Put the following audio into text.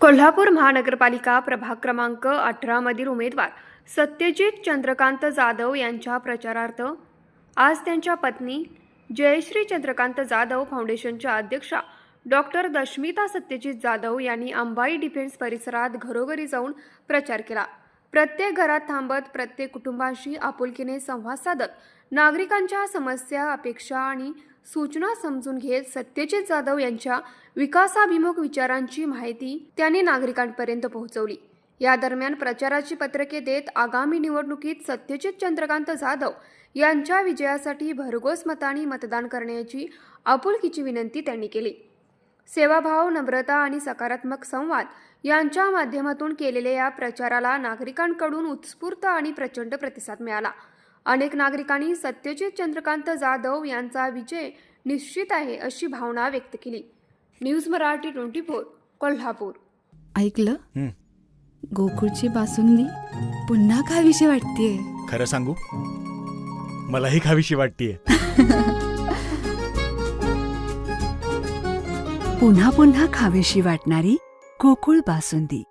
कोल्हापूर महानगरपालिका प्रभाग क्रमांक 18 मधील उमेदवार सत्यजित चंद्रकांत जाधव यांच्या प्रचारार्थ आज त्यांच्या पत्नी जयश्री चंद्रकांत जाधव फाउंडेशनच्या अध्यक्षा डॉक्टर दशमिता सत्यजित जाधव यांनी अंबाई डिफेन्स परिसरात घरोघरी जाऊन प्रचार केला। प्रत्येक घरात थांबत प्रत्येक कुटुंबाशी आपुलकीने संवाद साधत नागरिकांच्या समस्या, अपेक्षा आणि सूचना समजून घेत सत्यजित जाधव यांच्या विकासाभिमुख विचारांची माहिती त्यांनी नागरिकांपर्यंत पोहोचवली। या दरम्यान प्रचाराची पत्रके देत आगामी निवडणुकीत सत्यजित चंद्रकांत जाधव यांच्या विजयासाठी भरघोस मतांनी मतदान करण्याची आपुलकीची विनंती त्यांनी केली। सेवाभाव, नम्रता आणि सकारात्मक संवाद यांच्या माध्यमातून केलेल्या या प्रचाराला नागरिकांकडून उत्स्फूर्त आणि प्रचंड प्रतिसाद मिळाला। अनेक नागरिकांनी सत्यजित चंद्रकांत जाधव यांचा विजय निश्चित आहे अशी भावना व्यक्त केली। न्यूज मराठी 24 कोल्हापूर। ऐकलं? गोकुळची बासुंदी पुन्हा खावीशी वाटतेय। खरं सांगू, मलाही खावीशी वाटतेय। पुन्हा पुन्हा खावीशी वाटणारी गोकुळ बासुंदी।